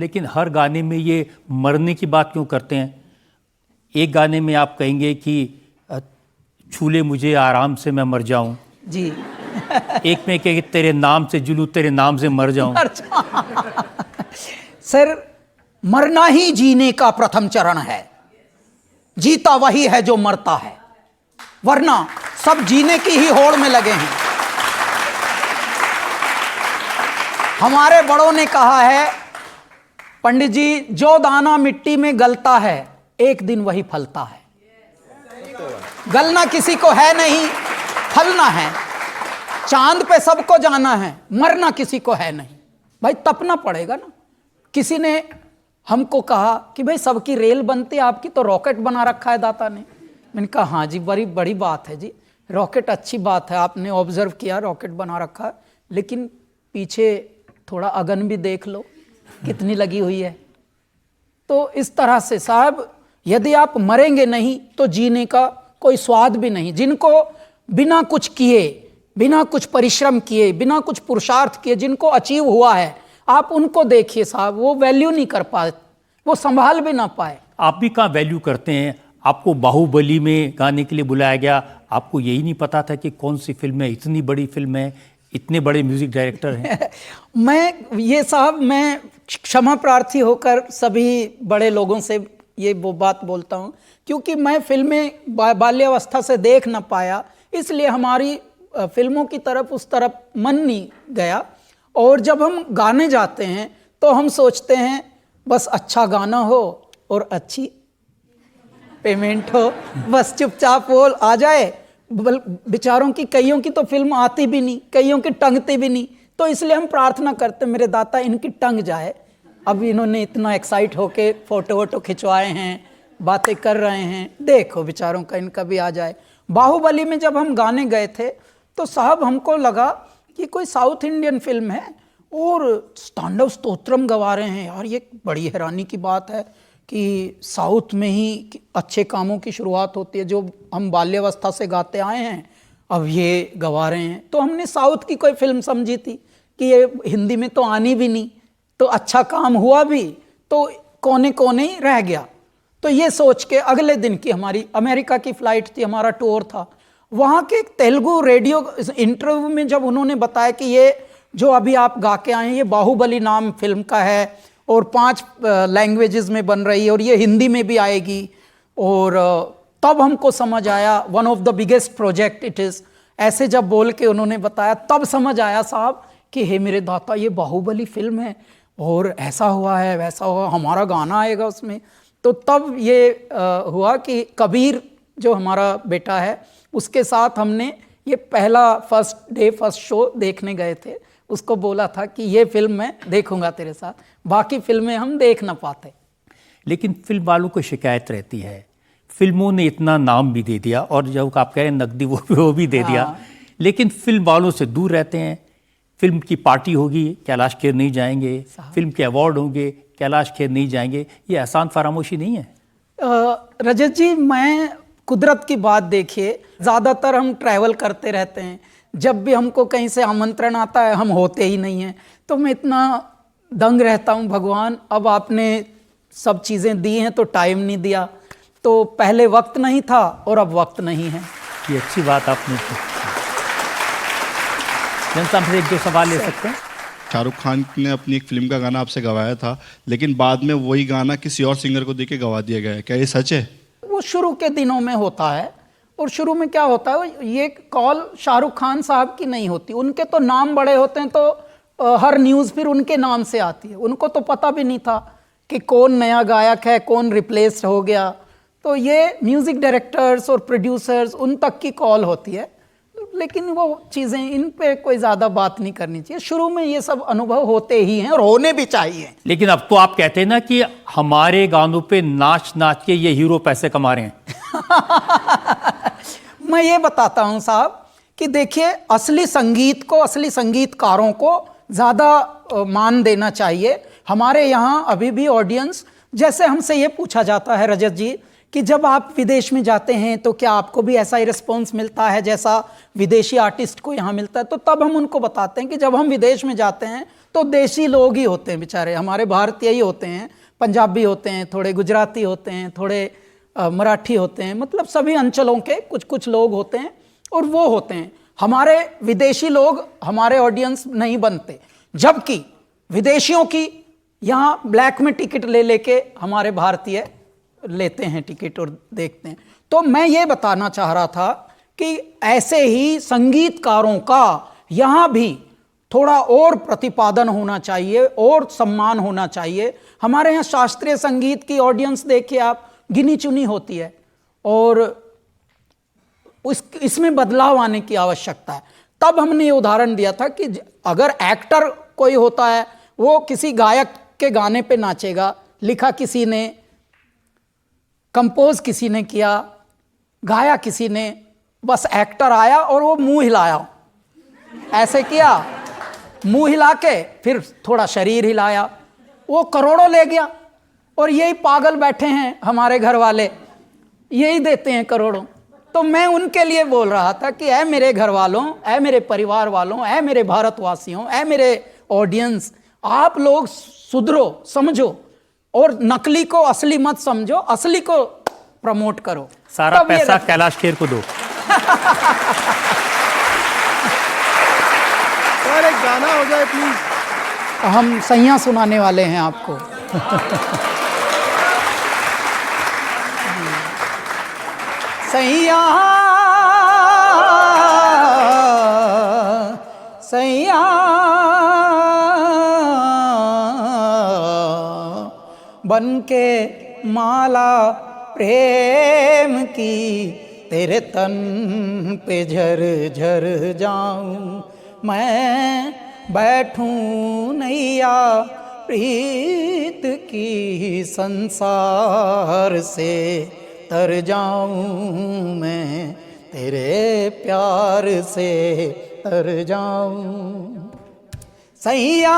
लेकिन हर गाने में ये मरने की बात क्यों करते हैं? एक गाने में आप कहेंगे कि छूले मुझे आराम से मैं मर जाऊं जी। एक में कहेंगे तेरे नाम से जुलूं, तेरे नाम से मर जाऊं। सर, मरना ही जीने का प्रथम चरण है, जीता वही है जो मरता है, वरना सब जीने की ही होड़ में लगे हैं। हमारे बड़ों ने कहा है, पंडित जी, जो दाना मिट्टी में गलता है एक दिन वही फलता है। गलना किसी को है नहीं, फलना है। चांद पे सबको जाना है, मरना किसी को है नहीं। भाई तपना पड़ेगा ना। किसी ने हमको कहा कि भाई सबकी रेल बनती है, आपकी तो रॉकेट बना रखा है दाता ने। मैंने कहा हाँ जी, बड़ी बड़ी बात है जी, रॉकेट अच्छी बात है, आपने ऑब्जर्व किया रॉकेट बना रखा है, लेकिन पीछे थोड़ा अगन भी देख लो कितनी लगी हुई है। तो इस तरह से साहब, यदि आप मरेंगे नहीं तो जीने का कोई स्वाद भी नहीं। जिनको बिना कुछ किए, बिना कुछ परिश्रम किए, बिना कुछ पुरुषार्थ किए जिनको अचीव हुआ है, आप उनको देखिए साहब, वो वैल्यू नहीं कर पाए, वो संभाल भी ना पाए। आप भी कहाँ वैल्यू करते हैं? आपको बाहुबली में गाने के लिए बुलाया गया, आपको यही नहीं पता था कि कौन सी फिल्म है, इतनी बड़ी फिल्म है, इतने बड़े म्यूजिक डायरेक्टर हैं। मैं ये साहब, मैं क्षमा प्रार्थी होकर सभी बड़े लोगों से ये वो बात बोलता हूँ, क्योंकि मैं फिल्में बाल्यावस्था से देख ना पाया, इसलिए हमारी फिल्मों की तरफ उस तरफ मन नहीं गया। और जब हम गाने जाते हैं तो हम सोचते हैं बस अच्छा गाना हो और अच्छी पेमेंट हो, बस चुपचाप वो आ जाए। बेचारों की, कईयों की तो फिल्म आती भी नहीं, कईयों की टंगती भी नहीं, तो इसलिए हम प्रार्थना करते मेरे दाता इनकी टंग जाए। अब इन्होंने इतना एक्साइट होके फोटो वोटो खिंचवाए हैं, बातें कर रहे हैं, देखो बेचारों का इनका भी आ जाए। बाहुबली में जब हम गाने गए थे तो साहब हमको लगा कि कोई साउथ इंडियन फिल्म है और तांडव स्तोत्रम गवा रहे हैं। यार ये बड़ी हैरानी की बात है कि साउथ में ही अच्छे कामों की शुरुआत होती है, जो हम बाल्यावस्था से गाते आए हैं, अब ये गवा रहे हैं। तो हमने साउथ की कोई फिल्म समझी थी कि ये हिंदी में तो आनी भी नहीं, तो अच्छा काम हुआ भी तो कोने कोने ही रह गया। तो ये सोच के अगले दिन की हमारी अमेरिका की फ्लाइट थी, हमारा टूर था, वहाँ के एक तेलुगु रेडियो इंटरव्यू में जब उन्होंने बताया कि ये जो अभी आप गा के आए हैं ये बाहुबली नाम फिल्म का है और 5 लैंग्वेजेस में बन रही है और ये हिंदी में भी आएगी, और तब हमको समझ आया one of the biggest project it is. ऐसे जब बोल के उन्होंने बताया तब समझ आया साहब कि हे मेरे दाता, ये बाहुबली फिल्म है और ऐसा हुआ है, वैसा हुआ, हमारा गाना आएगा उसमें। तो तब ये हुआ कि कबीर जो हमारा बेटा है उसके साथ हमने ये पहला फर्स्ट शो देखने गए थे, उसको बोला था कि ये फिल्म मैं देखूंगा तेरे साथ, बाकी फिल्में हम देख ना पाते। लेकिन फिल्म वालों को शिकायत रहती है, फिल्मों ने इतना नाम भी दे दिया और जब आप कह रहे हैं नकदी वो भी दे दिया, लेकिन फिल्म वालों से दूर रहते हैं। फिल्म की पार्टी होगी, कैलाश खेर नहीं जाएंगे, फिल्म के अवार्ड होंगे, कैलाश खेर नहीं जाएंगे, ये आसान फरामोशी नहीं है। रजत जी, मैं कुदरत की बात देखिए, ज़्यादातर हम ट्रैवल करते रहते हैं, जब भी हमको कहीं से आमंत्रण आता है हम होते ही नहीं हैं, तो मैं इतना दंग रहता हूँ, भगवान अब आपने सब चीज़ें दी हैं तो टाइम नहीं दिया, तो पहले वक्त नहीं था और अब वक्त नहीं है। ये अच्छी बात आपने की। जनता से 1-2 सवाल ले सकते हैं। शाहरुख खान ने अपनी एक फिल्म का गाना आपसे गवाया था, लेकिन बाद में वही गाना किसी और सिंगर को देके गवा दिया गया है, क्या ये सच है? वो शुरू के दिनों में होता है, और शुरू में क्या होता है, ये कॉल शाहरुख खान साहब की नहीं होती, उनके तो नाम बड़े होते हैं तो हर न्यूज़ फिर उनके नाम से आती है। उनको तो पता भी नहीं था कि कौन नया गायक है, कौन रिप्लेस हो गया, तो ये म्यूज़िक डायरेक्टर्स और प्रोड्यूसर्स उन तक की कॉल होती है। लेकिन वो चीज़ें, इन पे कोई ज़्यादा बात नहीं करनी चाहिए, शुरू में ये सब अनुभव होते ही हैं और होने भी चाहिए। लेकिन अब तो आप कहते हैं ना कि हमारे गानों पे नाच नाच के ये हीरो पैसे कमा रहे हैं। मैं ये बताता हूँ साहब कि देखिए, असली संगीत को, असली संगीतकारों को ज़्यादा मान देना चाहिए। हमारे यहाँ अभी भी ऑडियंस, जैसे हमसे ये पूछा जाता है रजत जी कि जब आप विदेश में जाते हैं तो क्या आपको भी ऐसा ही रिस्पॉन्स मिलता है जैसा विदेशी आर्टिस्ट को यहाँ मिलता है, तो तब हम उनको बताते हैं कि जब हम विदेश में जाते हैं तो देशी लोग ही होते हैं बेचारे, हमारे भारतीय ही होते हैं, पंजाबी होते हैं, थोड़े गुजराती होते हैं, थोड़े मराठी होते हैं, मतलब सभी अंचलों के कुछ कुछ लोग होते हैं और वो होते हैं। हमारे विदेशी लोग हमारे ऑडियंस नहीं बनते, जबकि विदेशियों की यहाँ ब्लैक में टिकट ले लेके हमारे भारतीय लेते हैं टिकट और देखते हैं। तो मैं ये बताना चाह रहा था कि ऐसे ही संगीतकारों का यहाँ भी थोड़ा और प्रतिपादन होना चाहिए और सम्मान होना चाहिए। हमारे यहाँ शास्त्रीय संगीत की ऑडियंस देखिए आप, गिनी चुनी होती है और इसमें बदलाव आने की आवश्यकता है। तब हमने ये उदाहरण दिया था कि अगर एक्टर कोई होता है वो किसी गायक के गाने पे नाचेगा, लिखा किसी ने, कंपोज किसी ने किया, गाया किसी ने, बस एक्टर आया और वो मुंह हिलाया, ऐसे किया, मुंह हिला के फिर थोड़ा शरीर हिलाया, वो करोड़ों ले गया। और यही पागल बैठे हैं हमारे घर वाले, यही देते हैं करोड़ों। तो मैं उनके लिए बोल रहा था कि ऐ मेरे घर वालों, ऐ मेरे परिवार वालों, ऐ मेरे भारतवासियों, ऐ मेरे ऑडियंस, आप लोग सुधरो, समझो और नकली को असली मत समझो, असली को प्रमोट करो। सारा पैसा कैलाश खेर को दो। सर एक गाना हो जाए प्लीज। हम सैया सुनाने वाले हैं आपको। सैया सैया बनके माला प्रेम की तेरे तन पे झर झर जाऊं, मैं बैठूं नैया प्रीत की संसार से तर जाऊं, मैं तेरे प्यार से तर जाऊं। सैया